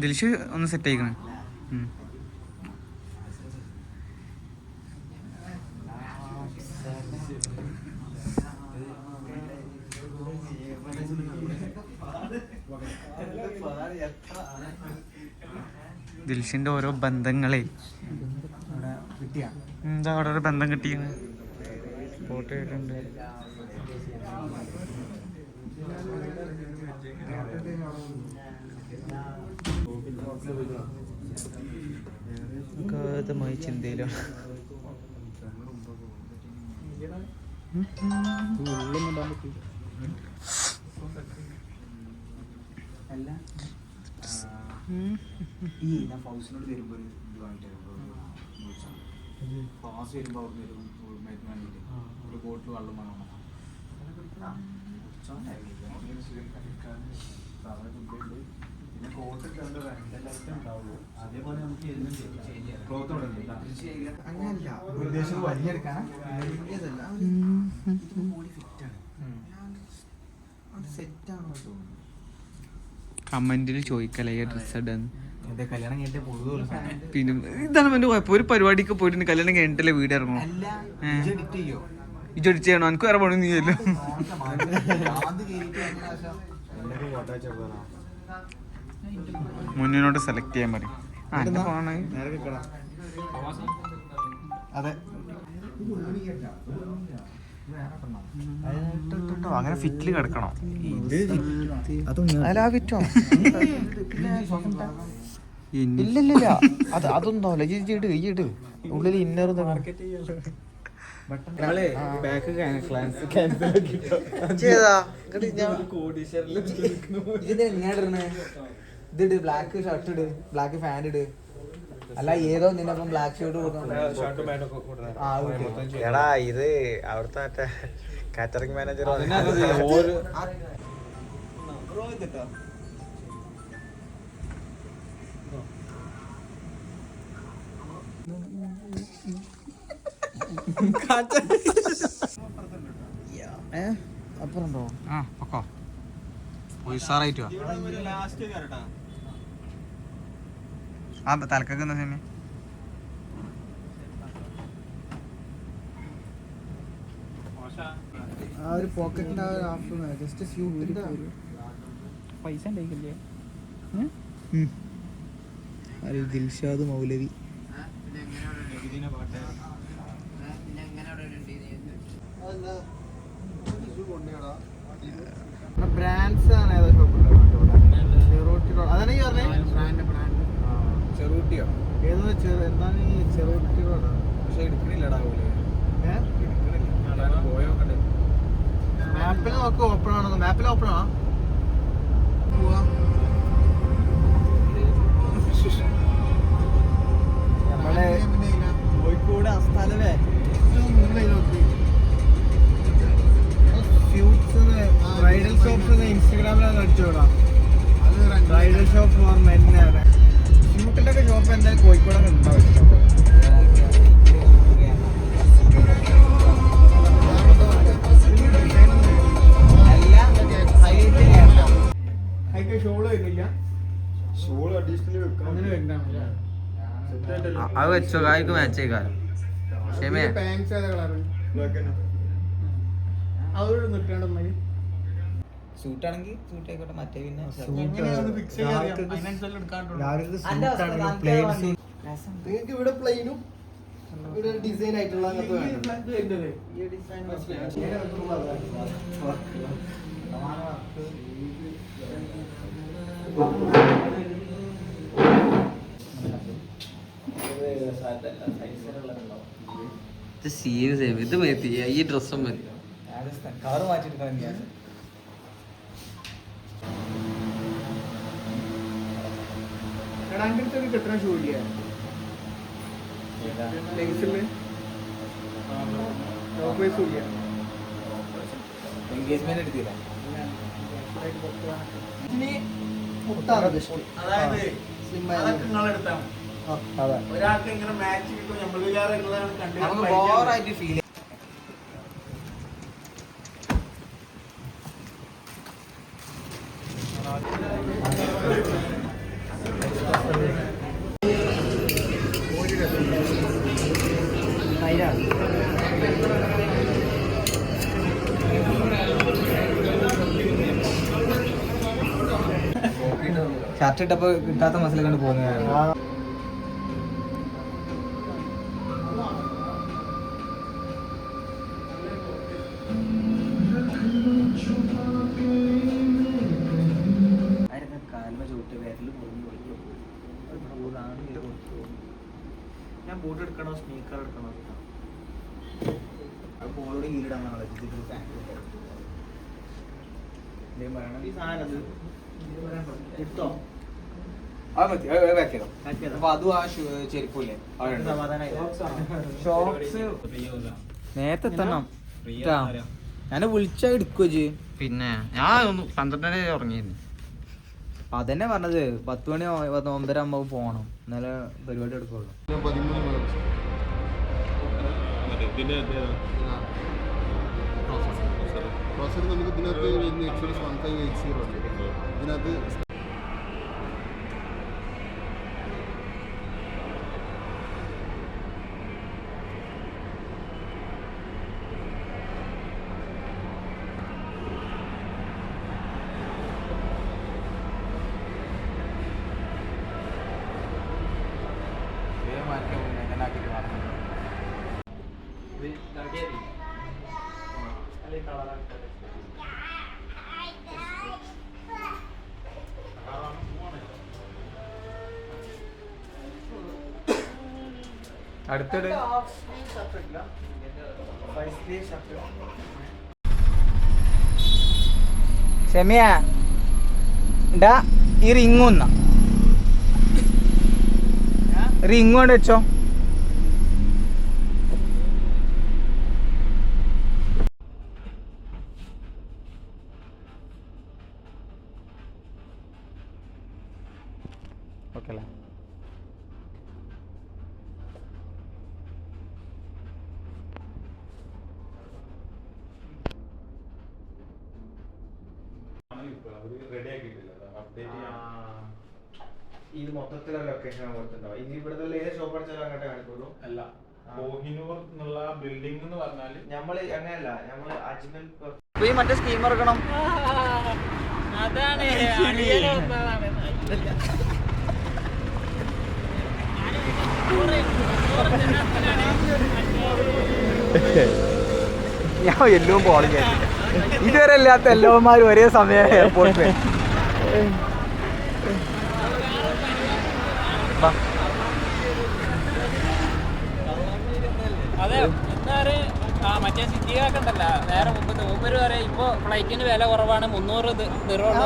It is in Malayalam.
ദിൽഷ് ഒന്ന് സെറ്റ് ആയിക്കണേ. ദിൽഷിന്റെ ഓരോ ബന്ധങ്ങളെ എന്താ അവിടെ ഒരു ബന്ധം കിട്ടിയത് ഫോട്ടോ ആയിട്ടുണ്ട്. അഗാധമായ ചിന്തയിലാണ്. കമന്റിൽ ചോദിക്കലേ ഡ്രസ് ഇടാൻ. പിന്നെ ഇതാണ് എന്റെ കുഴപ്പം. ഒരു പരിപാടിക്ക് പോയിട്ട് കല്യാണം കഴിഞ്ഞിട്ടല്ലേ വീട് ഇറങ്ങണം. ഇജ് എഡിറ്റ് ചെയ്യണോ? എനിക്ക് വേറെ പണി നീയല്ലോ. മുന്നിനോട് സെലക്ട് ചെയ്യാൻ പറയും. അങ്ങനെ ഫിറ്റില് കിടക്കണം. ഇല്ലില്ല അതൊന്നും ഇട് ഉള്ളിൽ ഇന്നർ ഇതിട് ബ്ലാക്ക് ഷർട്ട് ഇട്, ബ്ലാക്ക് പാന്റ് ഇട്. അല്ല ഏതോ നിന്നപ്പം ബ്ലാക്ക് ഷർട്ട് എടാ ഇത് അവിടുത്തെ മറ്റേ കാറ്ററിംഗ് മാനേജർ അപ്പുറണ്ടോ? ആ പൊക്കോ ഉഷാറായിട്ട് ആ തലക്കൊക്കെ എന്താ സമയം? ആ ഒരു പോക്കറ്റിന്റെ ജസ്റ്റ് സ്യൂട്ടിന്റെ പൈസ ഉണ്ടായിക്കില്ലേ? ദിൽഷാദ് മൗലവി ബ്രാൻഡ്സ് ആണ്. ഏതാ ഷോപ്പ്? അതാണ് ഈ പറഞ്ഞത് ചെറുകുട്ടിയോ ഏതോ എന്താണ് ഈ ചെറുകുട്ടി റോഡാ? പക്ഷെ എടുക്കണില്ലടാ മാപ്പിൽ നോക്ക്. ഓപ്പൺ ആണോ? മാപ്പിൽ ഓപ്പൺ ആണോ? നമ്മളെ കോഴിക്കോട് അസ്ഥാനവേ ബ്രൈഡൽ ഷോപ്പ് ഇൻസ്റ്റാഗ്രാമിലാണ് അടിച്ചോടാ. Bridal shop for men. ഷൂട്ടിന്റെ ഒക്കെ ഷോപ്പ് എന്തായാലും കോഴിക്കോടൊക്കെ ഉണ്ടാവും. ഷോള് വരുന്നില്ല. ഷോള് അഡീഷണൽ അങ്ങനെ വരുന്നതാണ്. അത് വെച്ചോ കായ്ക്ക് മാച്ച് ചെയ്താലും പാൻസ് ഏതാ കളറ്? അതോട് നിൽക്കണ്ട. സൂട്ടാണെങ്കിൽ സൂട്ട് ആയിക്കോട്ടെ. മറ്റേ പിന്നെ നിങ്ങൾക്ക് ഇവിടെ പ്ലെയിനും ഇവിടെ ഡിസൈൻ ആയിട്ടുള്ള ഇത് മതി. ഈ ഡ്രസ്സും മതി. കളർ മാറ്റിയെടുക്കാൻ കിട്ടുന്ന ഷൂ ഇല്ല എൻഗേജ്മെന്റ് എടുത്തില്ല. ഒരാൾക്ക് ഇങ്ങനെ മാച്ച് കിട്ടും. നമ്മൾ ബോറായിട്ട് ഫീൽ ഷർട്ട് ഇട്ടപ്പോ കിട്ടാത്ത മസിലെ കണ്ട് പോകുന്നത്. ഞാൻ ബൂട്ട് എടുക്കണോ സ്നീക്കർ എടുക്കണോ? ബോളോട് കീഴിടാൻ ഈ സാധനം എടുത്തോ? അപ്പൊ അതും ആ ചെരുപ്പില്ലേ ഷോക്സ് നേരത്തെ എത്തണം. ഞാൻ വിളിച്ചാ എടുക്കോ ജി? പിന്നെ ഞാൻ 12 ഉറങ്ങിയിരുന്നു. അതന്നെ പറഞ്ഞത് 10 മണി 9:30 ആകുമ്പോ പോണം, എന്നാലേ പരിപാടി എടുക്കുള്ളൂ. നമുക്ക് ഇതിനകത്ത് എക്സ്പീരിയൻസ് 1580 ഉണ്ട്. ഇതിനകത്ത് അടുത്തിടെ ഷെമിയ ഡാ ഈ റിങ് ഒന്ന റിങ് കൊണ്ട് വെച്ചോ. ഓക്കെ അല്ലേ? ഇത് മൊത്തത്തിലുള്ള ലൊക്കേഷൻ കൊടുത്തിട്ടുണ്ടോ? ഇനി ഇവിടുത്തെ ഏത് ഷോപ്പ് അടിച്ചാലും അങ്ങോട്ട് കാണിക്കുള്ളൂ. അല്ല, കോഹിനൂർ എന്നുള്ള ബിൽഡിംഗ് എന്ന് പറഞ്ഞാല് നമ്മള് അങ്ങനെയല്ല, നമ്മള് അജ്മൽ ഈ മറ്റേ സ്കീം ഇറക്കണം. അതാണ് ഞാൻ എല്ലാം പോളിങ് ഇതുവരെ അല്ലാത്ത എല്ലാവന്മാരും ഒരേ സമയം എയർപോർട്ടിൽ. അതെ എന്താ മറ്റേ സിറ്റിയൊക്കെ ഉണ്ടല്ലോ വേറെ മുമ്പത്തെ ഊബർ വരെ ഇപ്പൊ ഫ്ലൈറ്റിന് വില കുറവാണ് 300 ദിർഹം.